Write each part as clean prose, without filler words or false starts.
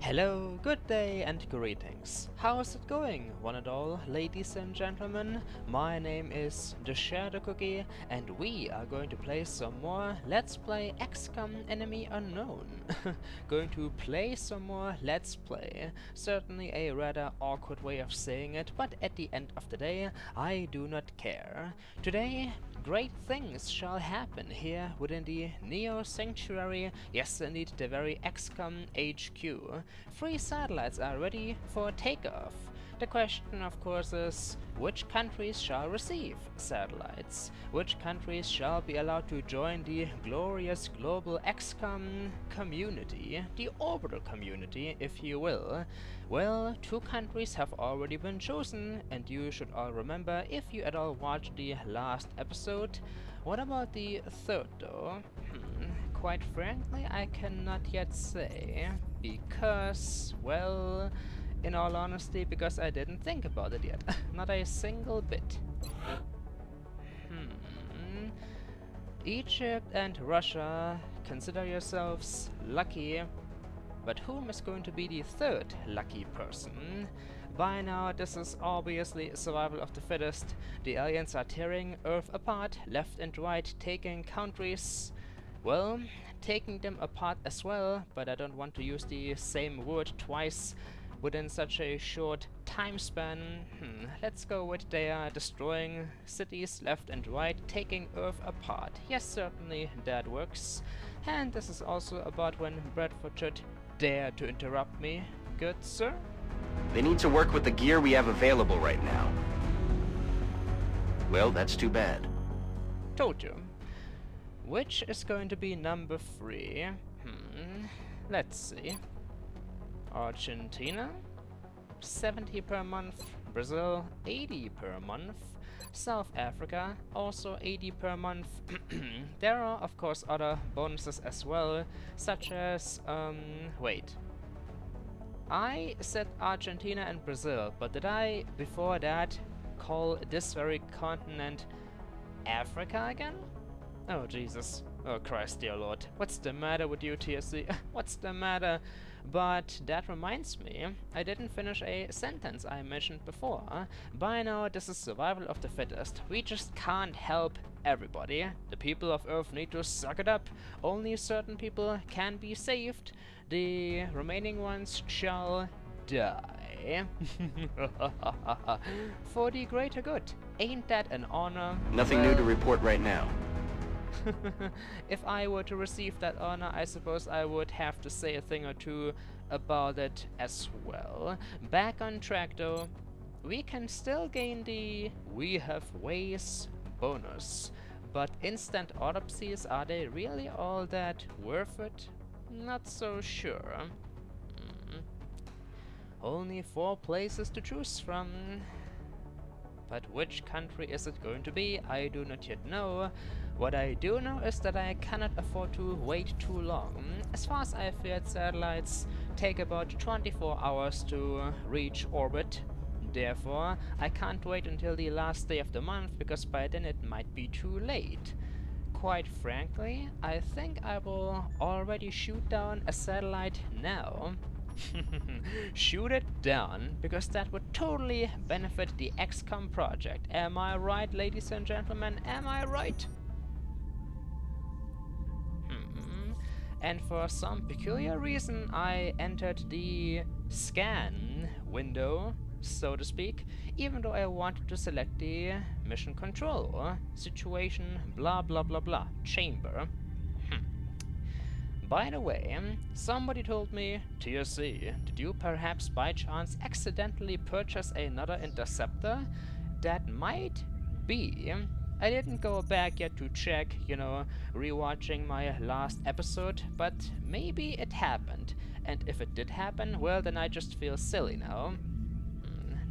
Hello, good day and greetings. How's it going, one and all, ladies and gentlemen? My name is TheShadowCookie and we are going to play some more Let's Play XCOM Enemy Unknown. Going to play some more Let's Play. Certainly a rather awkward way of saying it, but at the end of the day, I do not care. Today, great things shall happen here within the Neo Sanctuary, yes indeed the very XCOM HQ. 3 satellites are ready for takeoff. The question of course is, which countries shall receive satellites? Which countries shall be allowed to join the glorious global XCOM community? The orbital community, if you will. Well, 2 countries have already been chosen, and you should all remember if you at all watched the last episode. What about the 3rd though? Quite frankly, I cannot yet say, because, well, in all honesty, because I didn't think about it yet. Not a single bit. Egypt and Russia, consider yourselves lucky. But whom is going to be the 3rd lucky person? By now, this is obviously survival of the fittest. The aliens are tearing Earth apart, left and right, taking countries. Well, taking them apart as well, but I don't want to use the same word twice within such a short time span. Let's go with they are destroying cities left and right, taking Earth apart. Yes, certainly that works. And this is also about when Bradford should dare to interrupt me. Good, sir? They need to work with the gear we have available right now. Well, that's too bad. Told you. Which is going to be number 3? Let's see. Argentina, 70 per month. Brazil, 80 per month. South Africa, also 80 per month. There are, of course, other bonuses as well, such as, wait. I said Argentina and Brazil, but did I, before that, call this very continent Africa again? Oh Jesus. Oh Christ dear Lord. What's the matter with you, TSC? What's the matter? But that reminds me, I didn't finish a sentence I mentioned before. By now this is survival of the fittest. We just can't help everybody. The people of Earth need to suck it up. Only certain people can be saved. The remaining ones shall die. For the greater good. Ain't that an honor? Nothing new to report right now. If I were to receive that honor, I suppose I would have to say a thing or two about it as well. Back on track though, we can still gain the We Have Ways bonus, but instant autopsies, are they really all that worth it? Not so sure. Only 4 places to choose from. But which country is it going to be? I do not yet know. What I do know is that I cannot afford to wait too long. As far as I've heard, satellites take about 24 hours to reach orbit. Therefore, I can't wait until the last day of the month, because by then it might be too late. Quite frankly, I think I will already shoot down a satellite now. Shoot it down, because that would totally benefit the XCOM project. Am I right, ladies and gentlemen? Am I right? And for some peculiar reason I entered the scan window, so to speak, even though I wanted to select the mission control, situation, blah blah blah blah, chamber. By the way, somebody told me, TSC, did you perhaps by chance accidentally purchase another interceptor? That might be. I didn't go back yet to check, you know, rewatching my last episode, but maybe it happened. And if it did happen, well then I just feel silly now.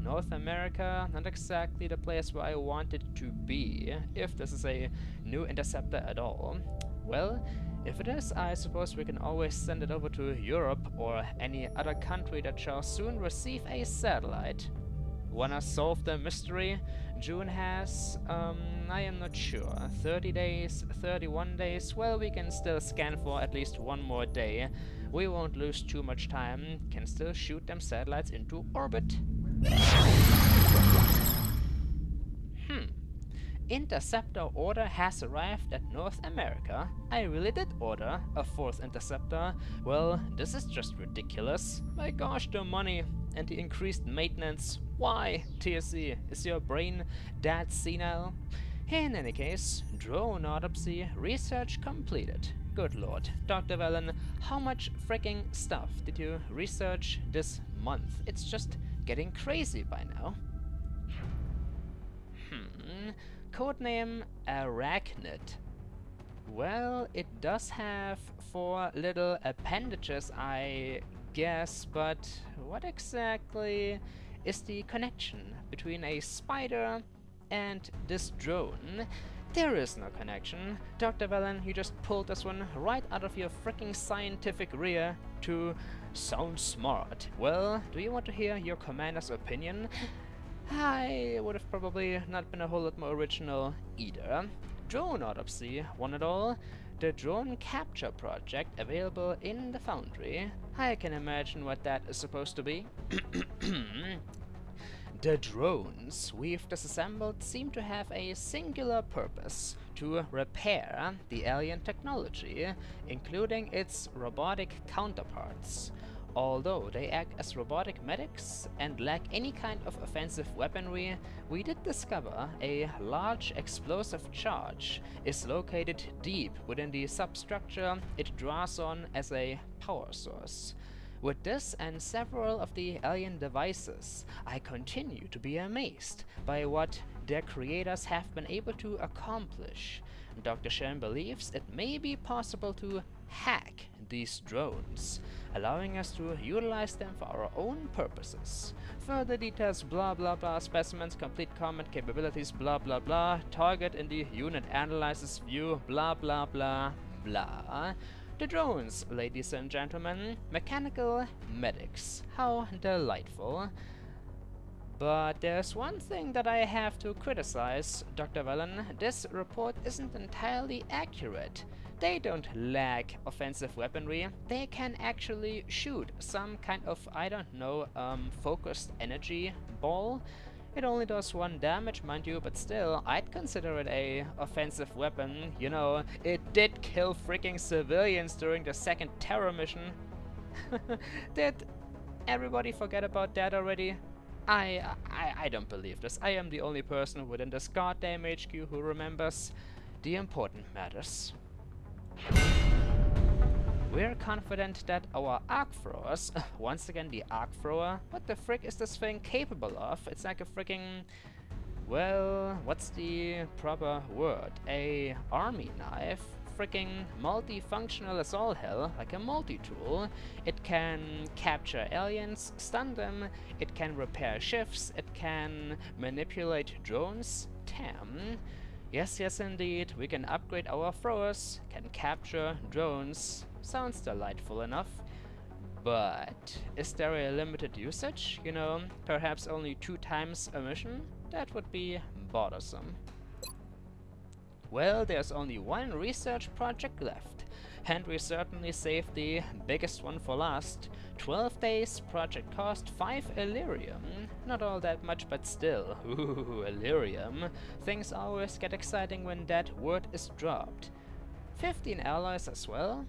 North America, not exactly the place where I wanted to be, if this is a new interceptor at all. Well, if it is, I suppose we can always send it over to Europe or any other country that shall soon receive a satellite. Wanna solve the mystery? June has, I am not sure, 30 days, 31 days. Well, we can still scan for at least one more day. We won't lose too much time, can still shoot them satellites into orbit. Interceptor order has arrived at North America. I really did order a 4th interceptor. Well, this is just ridiculous. My gosh, the money and the increased maintenance. Why, TSC? Is your brain that senile? In any case, drone autopsy research completed. Good lord. Dr. Velen, how much freaking stuff did you research this month? It's just getting crazy by now. Codename Arachnid. Well, it does have 4 little appendages, I guess, but what exactly is the connection between a spider and this drone? There is no connection. Dr. Velen, you just pulled this one right out of your freaking scientific rear to sound smart. Well, do you want to hear your commander's opinion? I would have probably not been a whole lot more original either. Drone autopsy, one and all. The drone capture project available in the foundry. I can imagine what that is supposed to be. The drones we've disassembled seem to have a singular purpose: to repair the alien technology, including its robotic counterparts. Although they act as robotic medics and lack any kind of offensive weaponry, we did discover a large explosive charge is located deep within the substructure it draws on as a power source. With this and several of the alien devices, I continue to be amazed by what their creators have been able to accomplish. Dr. Shen believes it may be possible to hack these drones, allowing us to utilize them for our own purposes. Further details, blah blah blah, specimens, complete combat capabilities, blah blah blah, target in the unit analysis view, blah blah blah blah. The drones, ladies and gentlemen, mechanical medics. How delightful. But there's one thing that I have to criticize, Dr. Velen. This report isn't entirely accurate. They don't lack offensive weaponry. They can actually shoot some kind of, I don't know, focused energy ball. It only does 1 damage, mind you, but still, I'd consider it a offensive weapon. You know, it did kill freaking civilians during the 2nd terror mission. Did everybody forget about that already? I don't believe this. I am the only person within this goddamn HQ who remembers the important matters. We're confident that our arc throwers, once again the arc thrower, what the frick is this thing capable of? It's like a freaking, well, what's the proper word? A army knife, freaking multifunctional as all hell, like a multi-tool. It can capture aliens, stun them, it can repair ships, it can manipulate drones. Damn. Yes, yes indeed, we can upgrade our throwers, can capture drones. Sounds delightful enough. But is there a limited usage? You know, perhaps only 2 times a mission? That would be bothersome. Well, there's only 1 research project left, and we certainly saved the biggest one for last. 12 days, project cost 5 Illyrium. Not all that much, but still. Ooh, Illyrium. Things always get exciting when that word is dropped. 15 alloys as well?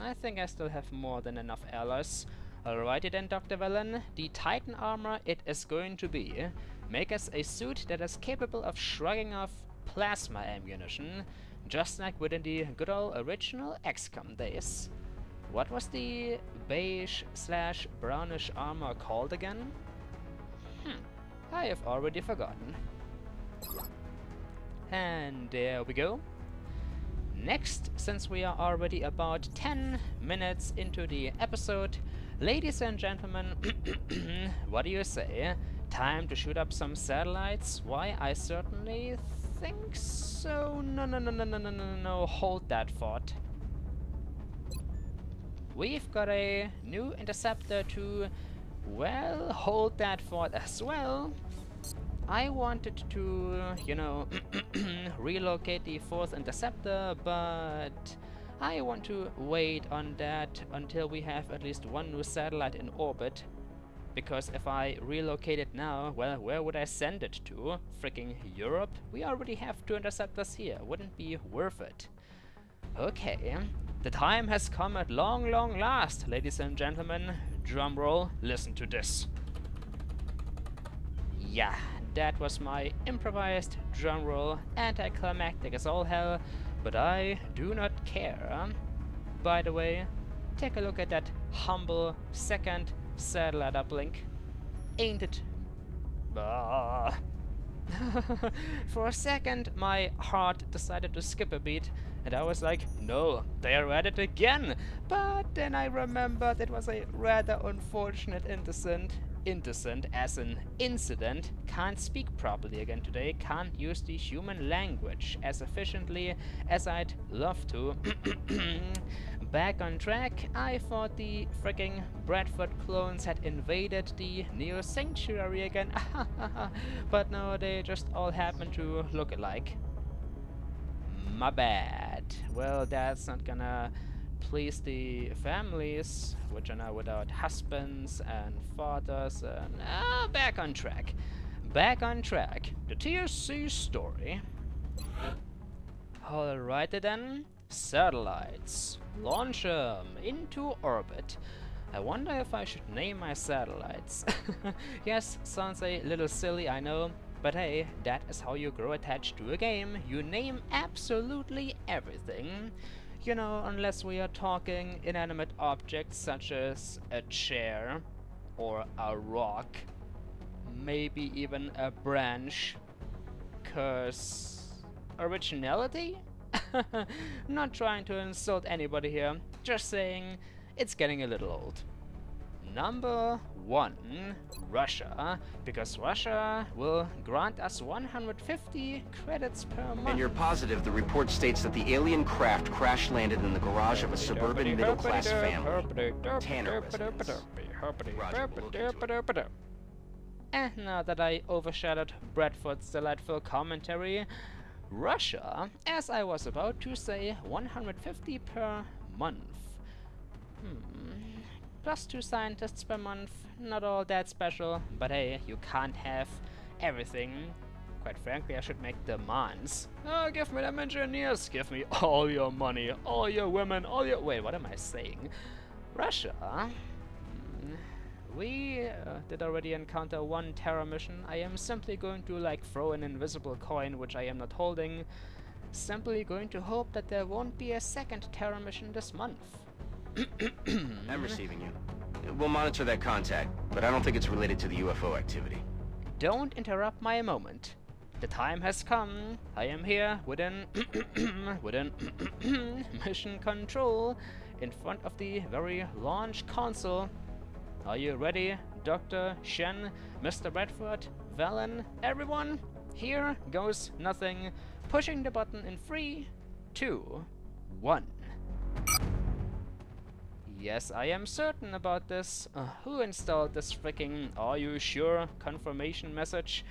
I think I still have more than enough alloys. Alrighty then, Dr. Velen, the Titan armor it is going to be. Make us a suit that is capable of shrugging off plasma ammunition, just like within the good old original XCOM days. What was the beige/brownish armor called again? I have already forgotten. And there we go. Next, since we are already about 10 minutes into the episode, ladies and gentlemen, what do you say? Time to shoot up some satellites? Why, I certainly think so. No, hold that thought. We've got a new interceptor to Well, hold that thought as well. I wanted to, you know, relocate the 4th interceptor, but I want to wait on that until we have at least one new satellite in orbit. Because if I relocate it now, well, where would I send it to? Freaking Europe? We already have 2 interceptors here. Wouldn't be worth it. Okay, the time has come at long, long last, ladies and gentlemen. Drumroll, listen to this. Yeah, that was my improvised drumroll, anticlimactic as all hell, but I do not care. By the way, take a look at that humble 2nd satellite uplink. Ain't it? For a second, my heart decided to skip a beat, and I was like, no, they're at it again! But then I remembered it was a rather unfortunate indecent as an incident. Can't speak properly again today, can't use the human language as efficiently as I'd love to. Back on track, I thought the freaking Bradford clones had invaded the Neo Sanctuary again, but no, they just all happen to look alike. My bad. Well, that's not gonna please the families, which are now without husbands and fathers, and back on track. Back on track. The TSC story. Alrighty then. Satellites. Launch them into orbit. I wonder if I should name my satellites. Yes, sounds a little silly, I know, but hey, that is how you grow attached to a game. You name absolutely everything. You know, unless we are talking inanimate objects such as a chair or a rock, maybe even a branch. 'Cause originality? Not trying to insult anybody here, just saying it's getting a little old. Number 1, Russia, because Russia will grant us 150 credits per month. And you're positive the report states that the alien craft crash-landed in the garage of a suburban middle-class family. Tanner residents. And now that I overshadowed Bradford's delightful commentary, Russia, as I was about to say, 150 per month. Plus 2 scientists per month, not all that special, but hey, you can't have everything. Quite frankly, I should make demands. Oh, give me them engineers, give me all your money, all your women, all your... Wait, what am I saying? Russia? We did already encounter 1 terror mission. I am simply going to like throw an invisible coin, which I am not holding. Simply going to hope that there won't be a 2nd terror mission this month. I'm receiving you. We'll monitor that contact, but I don't think it's related to the UFO activity. Don't interrupt my moment. The time has come. I am here within mission control in front of the very launch console. Are you ready, Dr. Shen, Mr. Bradford, Valen, everyone? Here goes nothing. Pushing the button in 3, 2, 1. Yes, I am certain about this. Who installed this freaking "are you sure" confirmation message?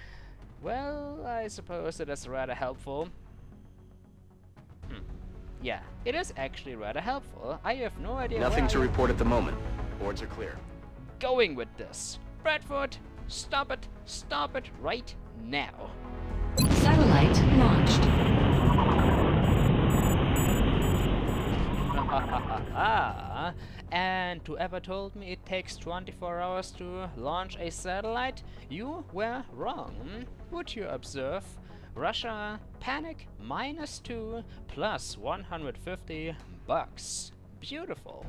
Well, I suppose it is rather helpful. Yeah, it is actually rather helpful. I have no idea. Nothing to report at the moment. Boards are clear. Going with this. Bradford, stop it right now. Satellite launched. And whoever told me it takes 24 hours to launch a satellite, you were wrong. Would you observe? Russia, panic, -2, plus 150 bucks. Beautiful.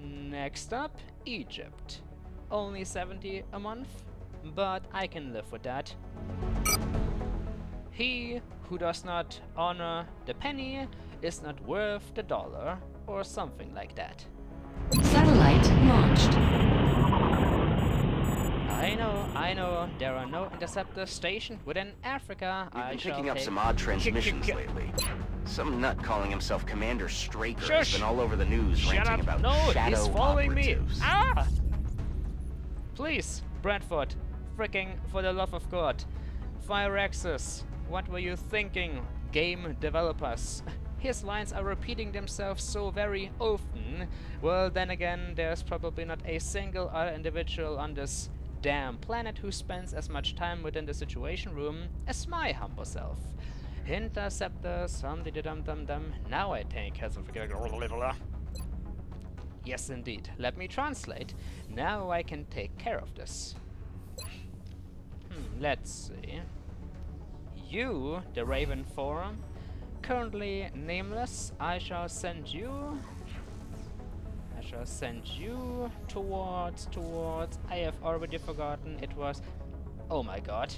Next up, Egypt. Only 70 a month, but I can live with that. He who does not honor the penny is not worth the dollar, or something like that. Satellite launched. I know, there are no interceptors stationed within Africa. We've been picking up some odd transmissions lately. Some nut calling himself Commander Straker has been all over the news ranting about shadow he's following operatives. me. Ah! Please, Bradford, fricking for the love of God. Firaxis, what were you thinking, game developers? His lines are repeating themselves so very often. Well, then again, there's probably not a single other individual on this damn planet who spends as much time within the Situation Room as my humble self. Interceptors, hum-de-dum-dum-dum. Now I take care of it. Yes, indeed. Let me translate. Now I can take care of this. Let's see. You, the Raven Forum, currently nameless. I shall send you towards. I have already forgotten. It was. Oh my god.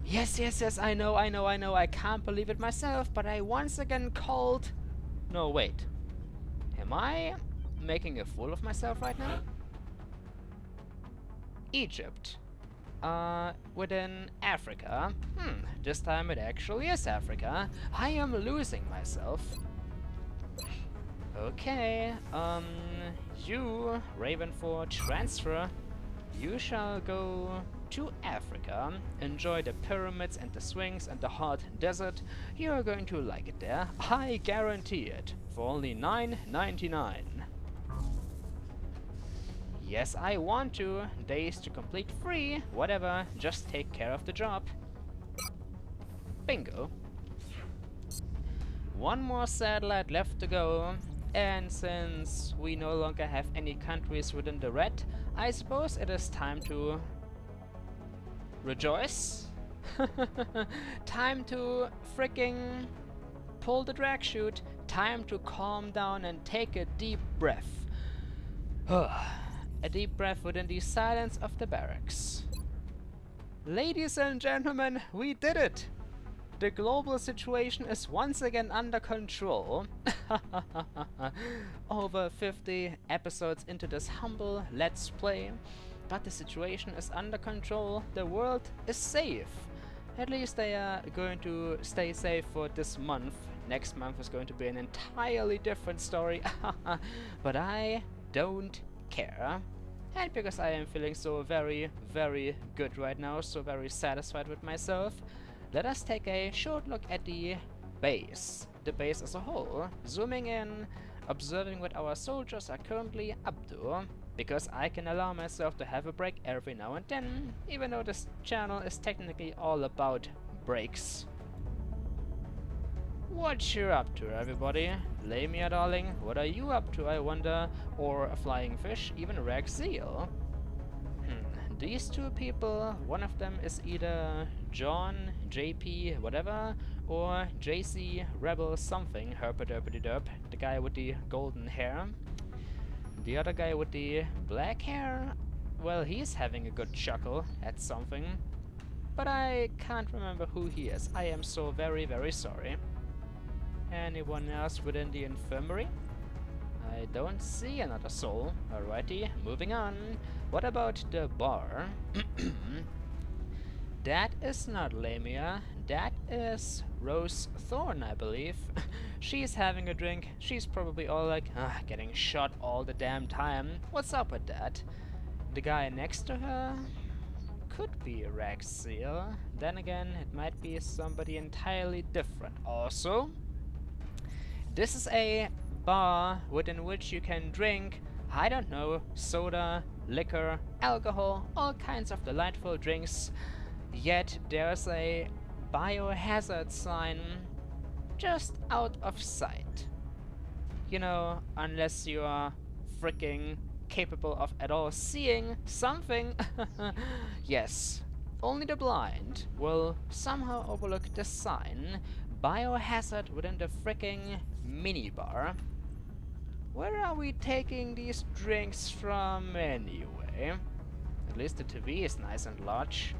Yes, I know. I can't believe it myself, but I once again called. No, wait. Am I making a fool of myself right now? Egypt. Within Africa. This time it actually is Africa. I am losing myself. Okay, you, Ravenford, transfer. You shall go to Africa, enjoy the pyramids and the swings and the hot desert. You are going to like it there, I guarantee it, for only $9.99. Yes, I want to. Days to complete free, whatever, just take care of the job. Bingo. One more satellite left to go, and since we no longer have any countries within the red, I suppose it is time to rejoice. Time to freaking pull the drag chute. Time to calm down and take a deep breath. A deep breath within the silence of the barracks. Ladies and gentlemen, we did it! The global situation is once again under control. Over 50 episodes into this humble Let's Play, but the situation is under control, the world is safe. At least they are going to stay safe for this month. Next month is going to be an entirely different story. But I don't care. And because I am feeling so very good right now, so very satisfied with myself, let us take a short look at the base as a whole, zooming in, observing what our soldiers are currently up to, because I can allow myself to have a break every now and then, even though this channel is technically all about breaks. What you up to, everybody? Lamia, darling, what are you up to, I wonder? Or a flying fish, even a rag seal? These two people, one of them is either John, JP, whatever, or JC, Rebel something, herpaderpity-derp, the guy with the golden hair. The other guy with the black hair, well, he's having a good chuckle at something, but I can't remember who he is. I am so very sorry. Anyone else within the infirmary? I don't see another soul. Alrighty, moving on. What about the bar? That is not Lamia. That is Rose Thorn, I believe. She's having a drink. She's probably all like, getting shot all the damn time. What's up with that? The guy next to her could be a rag seal. Then again, it might be somebody entirely different. Also, this is a bar within which you can drink, I don't know, soda, liquor, alcohol, all kinds of delightful drinks, yet there's a biohazard sign just out of sight. You know, unless you are freaking capable of at all seeing something. Yes, only the blind will somehow overlook the sign biohazard within the freaking minibar. Where are we taking these drinks from anyway? At least the TV is nice and large.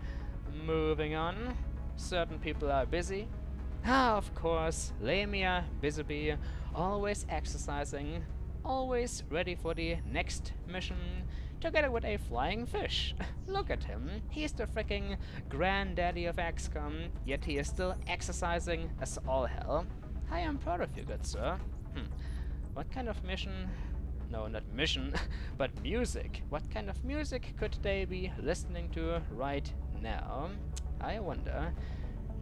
Moving on. Certain people are busy. Of course, Lamia, busy bee, always exercising, always ready for the next mission, together with a flying fish. Look at him, he's the freaking granddaddy of XCOM, yet he is still exercising as all hell. I am proud of you, good sir. What kind of mission no, not mission, but music. What kind of music could they be listening to right now? I wonder.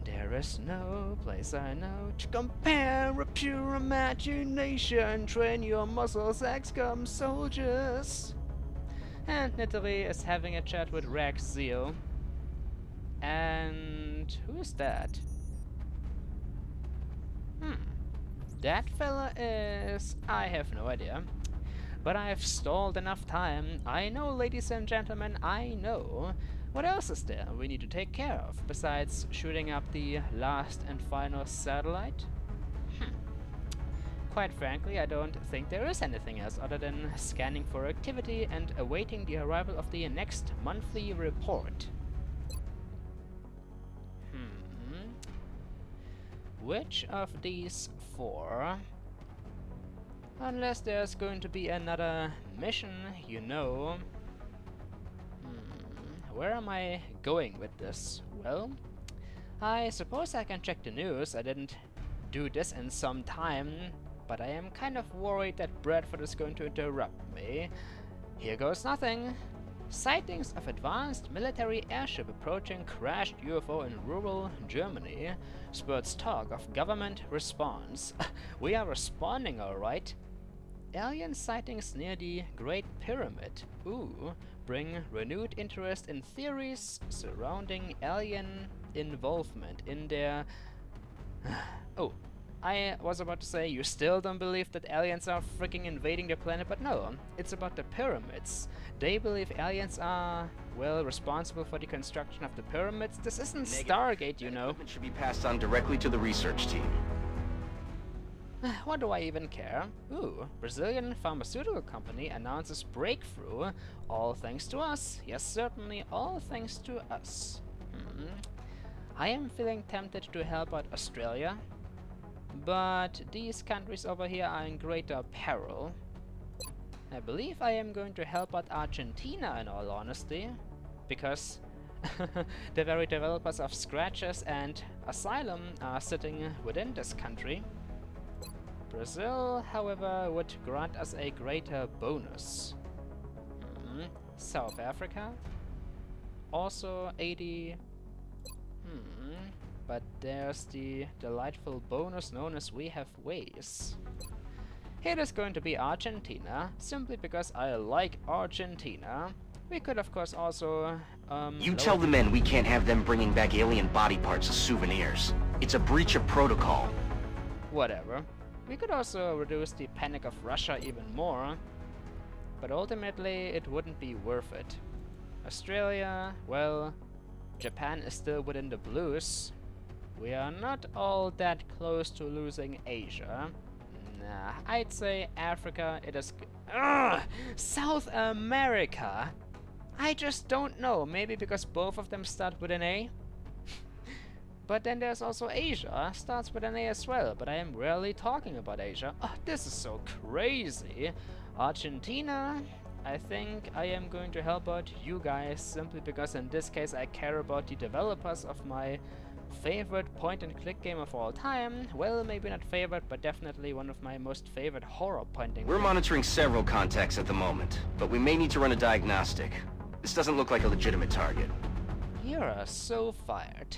There is no place I know to compare a pure imagination. Train your muscles, XCOM soldiers. And Nittery is having a chat with Rex Zeal. And who is that? That fella is... I have no idea. But I've stalled enough time. I know, ladies and gentlemen, I know. What else is there we need to take care of, besides shooting up the last and final satellite? Quite frankly, I don't think there is anything else other than scanning for activity and awaiting the arrival of the next monthly report. Which of these four? Unless there's going to be another mission, you know. Where am I going with this? Well, I suppose I can check the news. I didn't do this in some time, but I am kind of worried that Bradford is going to interrupt me. Here goes nothing. Sightings of advanced military airship approaching crashed UFO in rural Germany spurts talk of government response. We are responding, alright. Alien sightings near the Great Pyramid. Ooh, bring renewed interest in theories surrounding alien involvement in their... Oh, I was about to say you still don't believe that aliens are freaking invading the planet, but no, it's about the pyramids. They believe aliens are, well, responsible for the construction of the pyramids. This isn't Stargate, you know. Equipment should be passed on directly to the research team. What do I even care? Ooh, Brazilian pharmaceutical company announces breakthrough. All thanks to us. Yes, certainly, all thanks to us. I am feeling tempted to help out Australia, but these countries over here are in greater peril. I believe I am going to help out Argentina, in all honesty, because the very developers of Scratches and Asylum are sitting within this country. Brazil, however, would grant us a greater bonus. South Africa, also 80. But there's the delightful bonus known as We Have Ways. It is going to be Argentina, simply because I like Argentina. We could of course also... You tell the men we can't have them bringing back alien body parts as souvenirs. It's a breach of protocol. Whatever. We could also reduce the panic of Russia even more, but ultimately it wouldn't be worth it. Australia, well, Japan is still within the blues. We are not all that close to losing Asia. Nah, I'd say Africa, it is... South America! I just don't know, maybe because both of them start with an A? But then there's also Asia, starts with an A as well, but I am rarely talking about Asia. Oh, this is so crazy! Argentina, I think I am going to help out you guys, simply because in this case I care about the developers of my favorite point-and-click game of all time. Well, maybe not favorite, but definitely one of my most favorite horror point-and-click. We're monitoring several contacts at the moment, but we may need to run a diagnostic. This doesn't look like a legitimate target. You are so fired.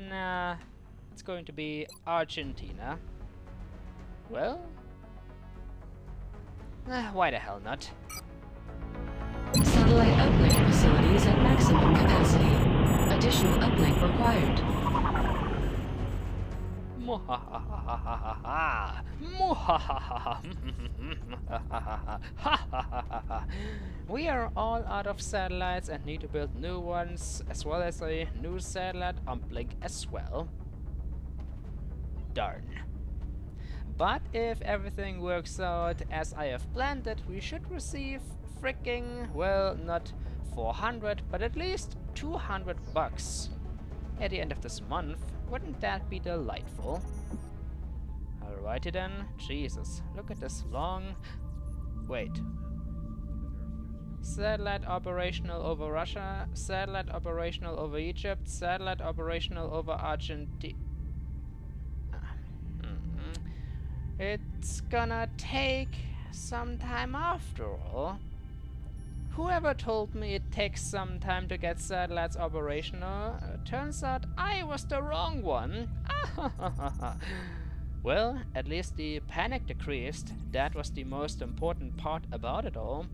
Nah, it's going to be Argentina. Well, why the hell not? Satellite uplink facilities at maximum capacity. Additional uplink required. Muhahahahaha. Muhahahaha. We are all out of satellites and need to build new ones, as well as a new satellite uplink as well. Darn. But if everything works out as I have planned it, we should receive freaking, well, not 400, but at least 200 bucks at the end of this month. Wouldn't that be delightful? Alrighty then. Jesus, look at this long... Wait. Satellite operational over Russia, satellite operational over Egypt, satellite operational over Argentina. It's gonna take some time after all. Whoever told me it takes some time to get satellites operational, turns out I was the wrong one. Well, at least the panic decreased. That was the most important part about it all.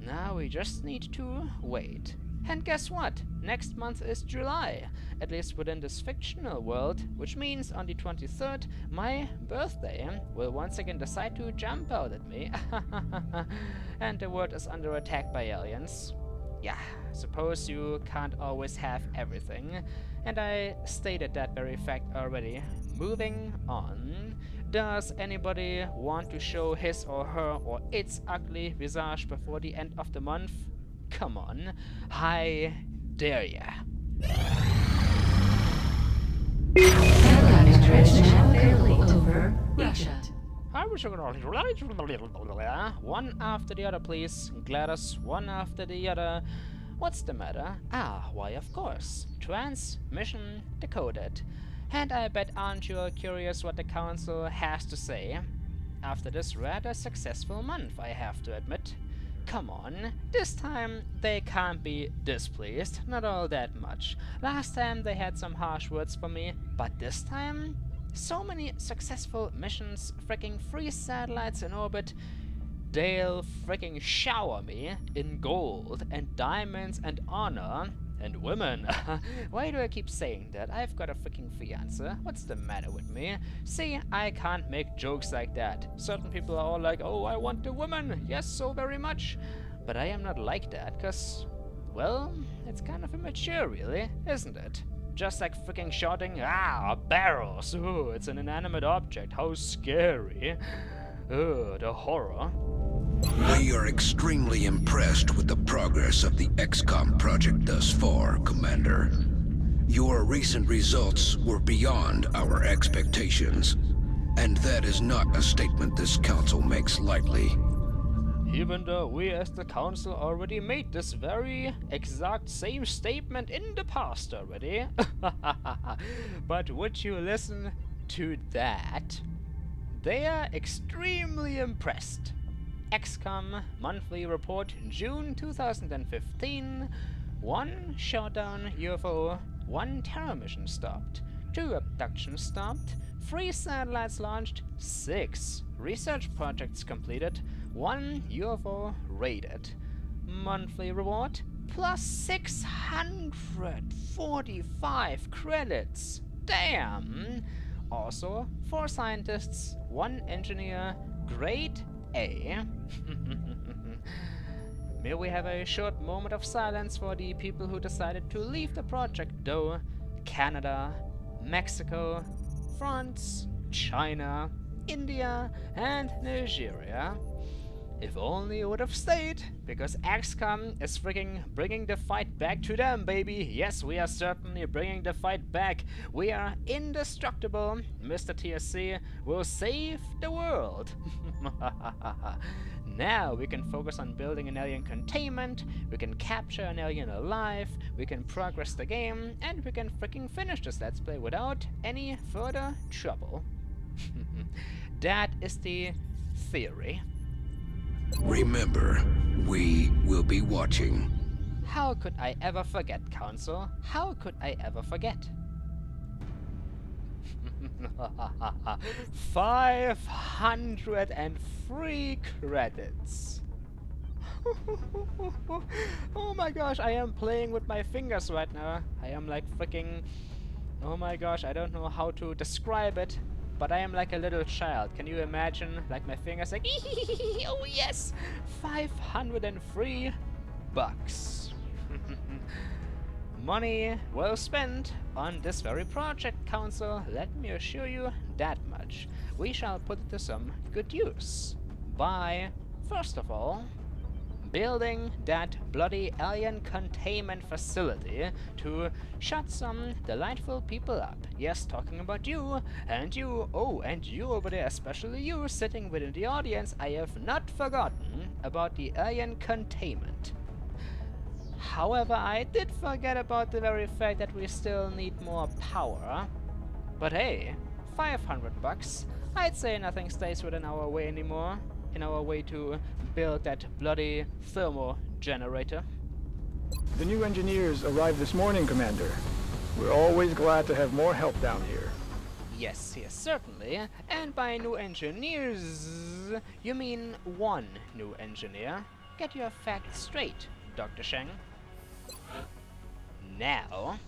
Now we just need to wait. And guess what? Next month is July, at least within this fictional world, which means on the 23rd, my birthday, will once again decide to jump out at me. And the world is under attack by aliens. Yeah, suppose you can't always have everything. And I stated that very fact already. Moving on. Does anybody want to show his or her or its ugly visage before the end of the month? Come on, I dare ya. Satellite transmission currently over Russia. One after the other, please. Gladys, one after the other. What's the matter? Ah, why of course. Transmission decoded. And I bet aren't you curious what the council has to say? After this rather successful month, I have to admit. Come on, this time they can't be displeased, not all that much. Last time they had some harsh words for me, but this time? So many successful missions, freaking 3 satellites in orbit. They'll freaking shower me in gold and diamonds and honor. And women. Why do I keep saying that? I've got a freaking fiancé. What's the matter with me? See, I can't make jokes like that. Certain people are all like, oh, I want the woman. Yes, so very much. But I am not like that, because, well, it's kind of immature, really, isn't it? Just like freaking shouting, ah, barrels. Oh, it's an inanimate object. How scary. Oh, the horror. We are extremely impressed with the progress of the XCOM project thus far, Commander. Your recent results were beyond our expectations, and that is not a statement this council makes lightly. Even though we as the council already made this very exact same statement in the past already. But would you listen to that? They are extremely impressed. XCOM monthly report June 2015. 1 shutdown UFO, 1 terror mission stopped, 2 abductions stopped, 3 satellites launched, 6 research projects completed, 1 UFO raided. Monthly reward plus 645 credits. Damn! Also, 4 scientists, 1 engineer, grade A. May we have a short moment of silence for the people who decided to leave the project though. Canada, Mexico, France, China, India, and Nigeria. If only you would have stayed, because XCOM is freaking bringing the fight back to them, baby. Yes, we are certainly bringing the fight back. We are indestructible. MisterTSC will save the world. Now we can focus on building an alien containment, we can capture an alien alive, we can progress the game, and we can freaking finish this Let's Play without any further trouble. That is the theory. Remember, we will be watching. How could I ever forget, Council? How could I ever forget? 503 credits. Oh my gosh, I am playing with my fingers right now. I am like freaking... Oh my gosh, I don't know how to describe it. But I am like a little child. Can you imagine? Like my fingers like, oh yes! 503 bucks. Money well spent on this very project, Council. Let me assure you that much. We shall put it to some good use. By, first of all, building that bloody alien containment facility to shut some delightful people up. Yes, talking about you, and you, oh, and you over there, especially you sitting within the audience. I have not forgotten about the alien containment. However, I did forget about the very fact that we still need more power. But hey, 500 bucks. I'd say nothing stays within our way anymore, in our way to build that bloody thermo generator. The new engineers arrived this morning, Commander. We're always glad to have more help down here. Yes, yes, certainly. And by new engineers, you mean one new engineer. Get your facts straight, Dr. Sheng. Now,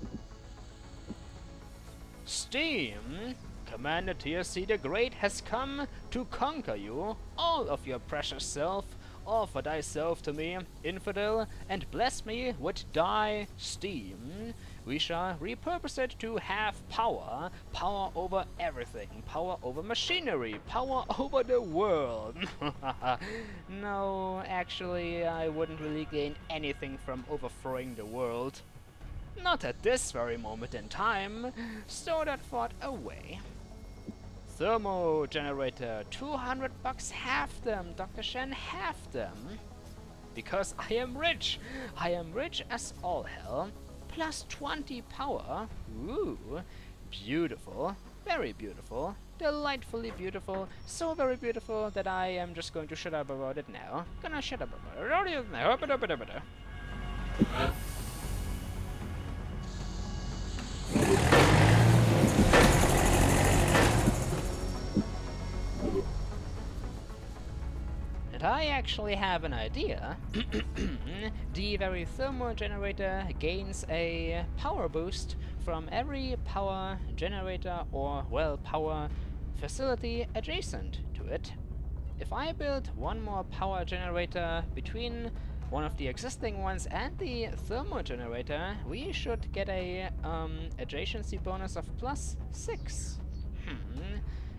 Steam, Commander TSC the Great has come to conquer you, all of your precious self. Offer thyself to me, infidel, and bless me with thy steam. We shall repurpose it to have power. Power over everything. Power over machinery. Power over the world. No, actually, I wouldn't really gain anything from overthrowing the world. Not at this very moment in time. Store that thought away. Thermo generator, 200 bucks, half them, Dr. Shen, half them. Because I am rich. I am rich as all hell. Plus 20 power. Ooh, beautiful. Very beautiful. Delightfully beautiful. So very beautiful that I am just going to shut up about it now. Gonna shut up about it now. I actually have an idea. The very thermo generator gains a power boost from every power generator or, well, power facility adjacent to it. If I build one more power generator between one of the existing ones and the thermo generator, we should get a adjacency bonus of +6.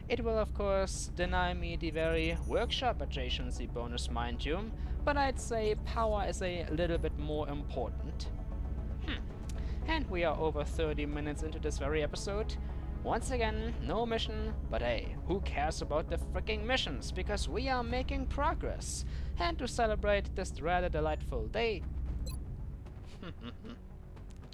It will of course deny me the very workshop adjacency bonus, mind you, but I'd say power is a little bit more important. And we are over 30 minutes into this very episode. Once again, no mission, but hey, who cares about the freaking missions, because we are making progress. And to celebrate this rather delightful day,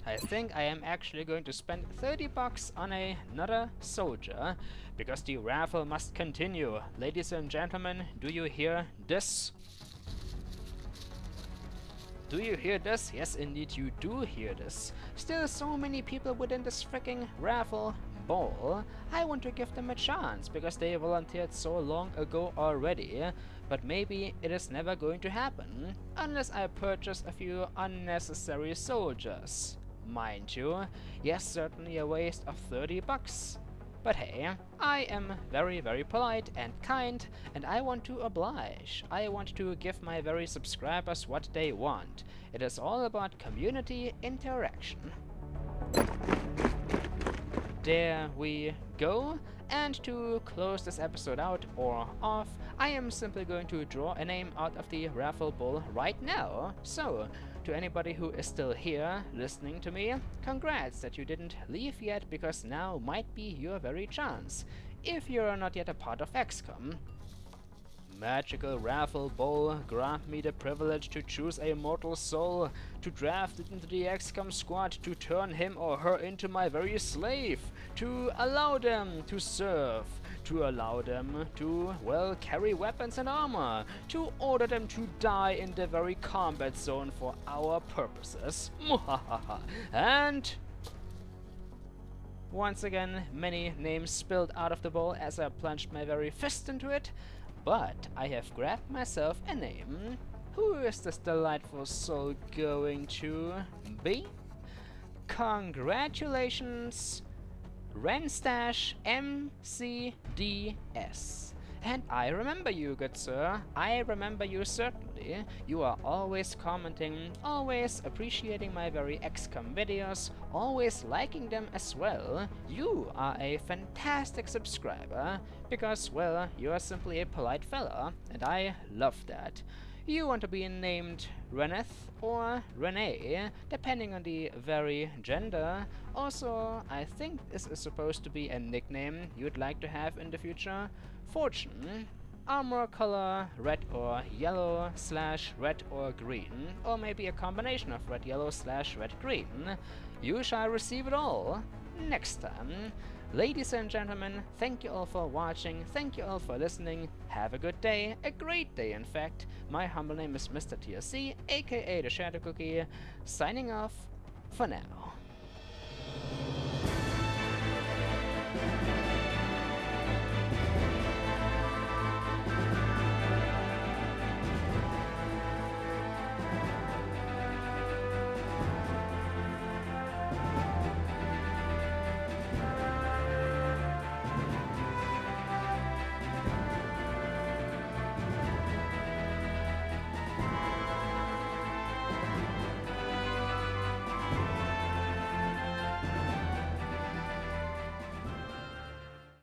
I think I am actually going to spend 30 bucks on another soldier, because the raffle must continue. Ladies and gentlemen, do you hear this? Do you hear this? Yes, indeed, you do hear this. Still so many people within this freaking raffle ball. I want to give them a chance, because they volunteered so long ago already. But maybe it is never going to happen, unless I purchase a few unnecessary soldiers. Mind you, yes, certainly a waste of 30 bucks. But hey, I am very, very polite and kind, and I want to oblige. I want to give my very subscribers what they want. It is all about community interaction. There we go. And to close this episode out or off, I am simply going to draw a name out of the raffle ball right now. So, to anybody who is still here listening to me, congrats that you didn't leave yet, because now might be your very chance, if you're not yet a part of XCOM. Magical raffle ball, grant me the privilege to choose a mortal soul, to draft it into the XCOM squad, to turn him or her into my very slave, to allow them to serve, to allow them to, well, carry weapons and armor, to order them to die in the very combat zone for our purposes. And once again, many names spilled out of the bowl as I plunged my very fist into it. But I have grabbed myself a name. Who is this delightful soul going to be? Congratulations, Renstash MCDS. And I remember you, good sir. I remember you certainly. You are always commenting, always appreciating my very XCOM videos, always liking them as well. You are a fantastic subscriber, because, well, you are simply a polite fella, and I love that. You want to be named Reneth or Renee, depending on the very gender. Also, I think this is supposed to be a nickname you'd like to have in the future. Fortune, armor color red or yellow / red or green, or maybe a combination of red, yellow / red, green. You shall receive it all. next time. Ladies and gentlemen, thank you all for watching, thank you all for listening, have a good day, a great day in fact. My humble name is MisterTSC, aka TheShadowCookie, signing off for now.